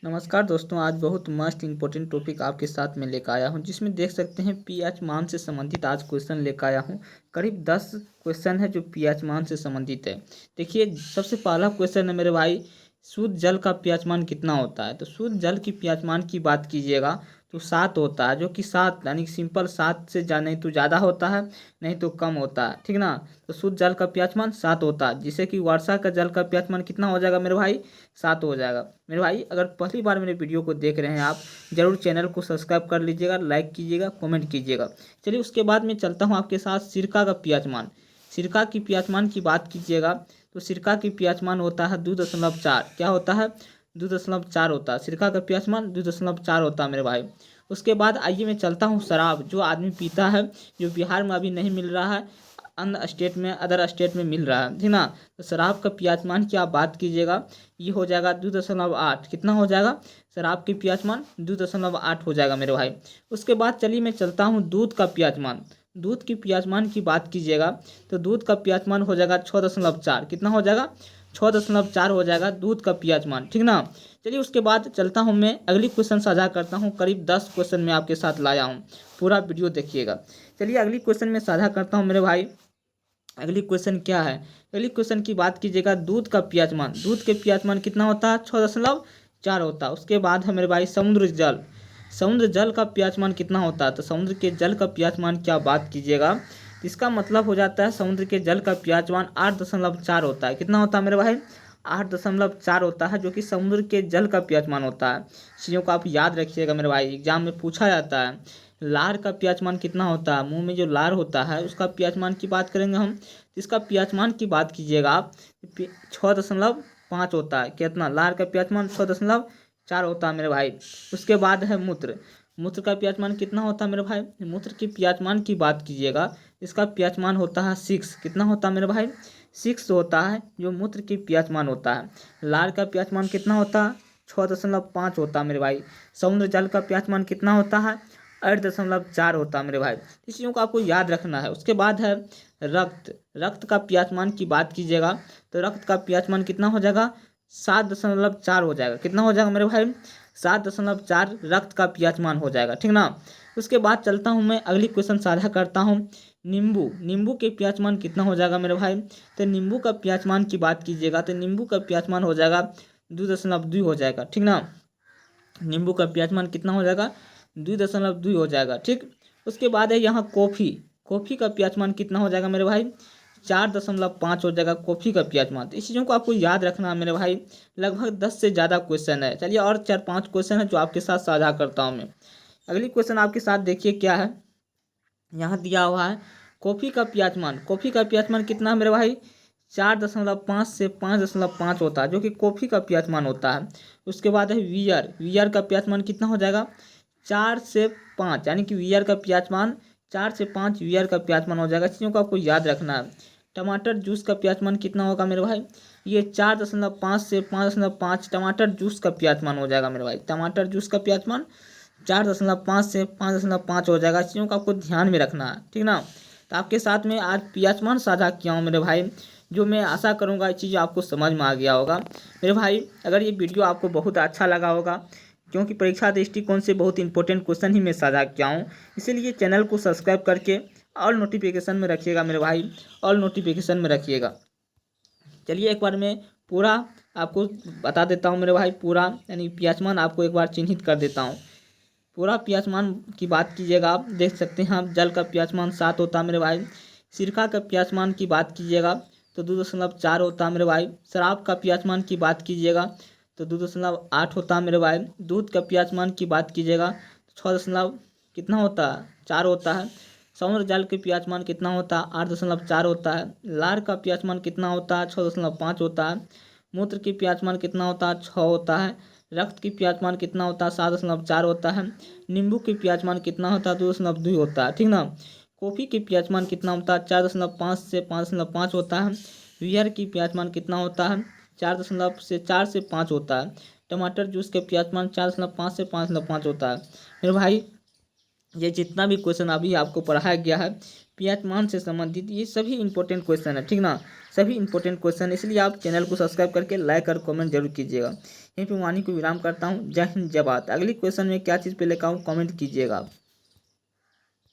नमस्कार दोस्तों, आज बहुत मस्त इंपॉर्टेंट टॉपिक आपके साथ में लेकर आया हूं, जिसमें देख सकते हैं पीएच मान से संबंधित आज क्वेश्चन लेकर आया हूं। करीब 10 क्वेश्चन है जो पीएच मान से संबंधित है। देखिए, सबसे पहला क्वेश्चन है मेरे भाई, शुद्ध जल का पीएच मान कितना होता है। तो शुद्ध जल की पीएच मान की बात कीजिएगा तो 7 होता है, जो कि 7 यानी कि सिंपल 7 से नहीं तो ज़्यादा होता है, नहीं तो कम होता है, ठीक ना। तो शुद्ध जल का पीएच मान 7 होता है, जिससे कि वर्षा का जल का पीएच मान कितना हो जाएगा मेरे भाई, 7 हो जाएगा। मेरे भाई, अगर पहली बार मेरे वीडियो को देख रहे हैं आप, जरूर चैनल को सब्सक्राइब कर लीजिएगा, लाइक कीजिएगा, कमेंट कीजिएगा। चलिए, उसके बाद मैं चलता हूँ आपके साथ सिरका का पीएच मान। सिरका की पीएच मान की बात कीजिएगा तो सिरका की पीएच मान होता है 2.4। क्या होता है? 2.4 होता है। सिरका का पीएच मान 2.4 होता है मेरे भाई। उसके बाद आइए मैं चलता हूँ शराब जो आदमी पीता है, जो बिहार में अभी नहीं मिल रहा है, अन्य स्टेट में, अदर स्टेट में मिल रहा है, ठीक ना। तो शराब का पीएच मान की आप बात कीजिएगा, ये हो जाएगा 2.8। कितना हो जाएगा? शराब की पीएच मान 2.8 हो जाएगा मेरे भाई। उसके बाद चलिए मैं चलता हूँ दूध का पीएच मान। दूध की पीएच मान की बात कीजिएगा तो दूध का पीएच मान हो जाएगा 6.4। कितना हो जाएगा? 6.4 हो जाएगा दूध का पीएच मान, ठीक ना। चलिए, उसके बाद चलता हूँ मैं अगली क्वेश्चन साझा करता हूँ। करीब 10 क्वेश्चन मैं आपके साथ लाया हूँ, पूरा वीडियो देखिएगा। चलिए, अगली क्वेश्चन में साझा करता हूँ मेरे भाई। अगली क्वेश्चन क्या है? अगली क्वेश्चन की बात कीजिएगा दूध का पीएच मान। दूध के पीएच मान कितना होता है? 6.4 होता है। उसके बाद है मेरे भाई समुद्र जल। समुद्र जल का पीएच मान कितना होता है? तो समुद्र के जल का पीएच मान क्या बात कीजिएगा तो इसका मतलब हो जाता है समुद्र के जल का पीएच मान 8.4 होता है। कितना होता है मेरे भाई? 8.4 होता है, जो कि समुद्र के जल का पीएच मान होता है। चीज़ों को आप याद रखिएगा मेरे भाई, एग्जाम में पूछा जाता है। लार का पीएच मान कितना होता है? मुंह में जो लार होता है उसका पीएच मान की बात करेंगे हम, तो इसका पीएच मान की बात कीजिएगा आप, 6.5 होता है। कितना? लार का पीएच मान 6.4 होता है मेरे भाई। उसके बाद है मूत्र। मूत्र का पीएच मान कितना होता है मेरे भाई? मूत्र की पीएच मान की बात कीजिएगा, इसका पीएच मान होता है 6। कितना होता है मेरे भाई? 6 होता है, जो मूत्र की पीएच मान होता है। लार का पीएच मान कितना होता है? 6.5 होता है मेरे भाई। समुद्र जल का पीएच मान कितना होता है? 8.4 होता है मेरे भाई। इस चीज़ों को आपको याद रखना है। उसके बाद है रक्त। रक्त का पीएच मान की बात कीजिएगा तो रक्त का पीएच मान कितना हो जाएगा? 7.4 हो जाएगा। कितना हो जाएगा मेरे भाई? 7.4 रक्त का पीएच मान हो जाएगा, ठीक ना। उसके बाद चलता हूँ मैं अगली क्वेश्चन साझा करता हूँ। नींबू। नींबू के पीएच मान कितना हो जाएगा मेरे भाई? तो नींबू का पीएच मान की बात कीजिएगा तो नींबू का पीएच मान हो जाएगा 2.2 हो जाएगा, ठीक ना। नींबू का पीएच मान कितना हो जाएगा? 2.2 हो जाएगा, ठीक। उसके बाद है यहाँ कॉफ़ी। कॉफ़ी का पीएच मान कितना हो जाएगा मेरे भाई? 4.5 हो जाएगा कॉफ़ी का पीएच मान। तो इस चीज़ों को आपको याद रखना है मेरे भाई। लगभग 10 से ज़्यादा क्वेश्चन है। चलिए, और 4-5 क्वेश्चन है जो आपके साथ साझा करता हूँ मैं। अगली क्वेश्चन आपके साथ देखिए क्या है, यहाँ दिया हुआ है कॉफ़ी का पीएच मान। कॉफ़ी का पीएच मान कितना है मेरे भाई? 4.5 से 5.5 होता है, जो कि कॉफ़ी का पीएच मान होता है। उसके बाद है वियर। वियर का पीएच मान कितना हो जाएगा? 4 से 5, यानी कि वियर का पीएच मान 4 से 5 वियर का पीएच मान हो जाएगा। चीज़ों को आपको याद रखना है। टमाटर जूस का पीएच मान कितना होगा मेरे भाई? ये 4.5 से 5.5 टमाटर जूस का पीएच मान हो जाएगा मेरे भाई। टमाटर जूस का पीएच मान 4.5 से 5.5 हो जाएगा। चीज़ों को आपको ध्यान में रखना है, ठीक ना। तो आपके साथ में आज पीएच मान साझा किया हूँ मेरे भाई, जो मैं आशा करूँगा ये चीज़ आपको समझ में आ गया होगा मेरे भाई। अगर ये वीडियो आपको बहुत अच्छा लगा होगा, क्योंकि परीक्षा दृष्टिकोण से बहुत इंपॉर्टेंट क्वेश्चन ही मैं साझा किया हूँ, इसीलिए चैनल को सब्सक्राइब करके ऑल नोटिफिकेशन में रखिएगा मेरे भाई, ऑल नोटिफिकेशन में रखिएगा। चलिए, एक बार मैं पूरा आपको बता देता हूँ मेरे भाई, पूरा यानी पीएच मान आपको एक बार चिन्हित कर देता हूँ। पूरा पीएच मान की बात कीजिएगा, आप देख सकते हैं, आप जल का पीएच मान 7 होता है मेरे भाई। सिरका का पीएच मान की बात कीजिएगा तो 2.4 होता है मेरे भाई। शराब का पीएच मान की बात कीजिएगा तो 2.8 होता है मेरे भाई। दूध का पीएच मान की बात कीजिएगा तो 6 कितना होता है? 4 होता है। समुद्र जल के पीएच मान कितना होता है? 8.4 होता है। लार का पीएच मान कितना होता है? 6.5 होता है। मूत्र की पीएच मान कितना होता है? 6 होता है। रक्त की पीएच मान कितना होता है? 7.4 होता है। नींबू की पीएच मान कितना होता है? 2.2 होता है, ठीक ना। कॉफ़ी की पीएच मान कितना होता है? 4.5 से 5.5 होता है। बियर की पीएच मान कितना होता है? 4 से 5 होता है। टमाटर जूस के पीएच मान 4.5 से 5.5 होता है मेरे भाई। ये जितना भी क्वेश्चन अभी आपको पढ़ाया गया है पीएच मान से संबंधित, ये सभी इंपॉर्टेंट क्वेश्चन है, ठीक ना। सभी इंपॉर्टेंट क्वेश्चन, इसलिए आप चैनल को सब्सक्राइब करके लाइक और कमेंट जरूर कीजिएगा। यहीं पे वाणी को विराम करता हूँ। जय हिंद, जय भारत। अगली क्वेश्चन में क्या चीज़ पे लेकर आऊँ कमेंट कीजिएगा आप।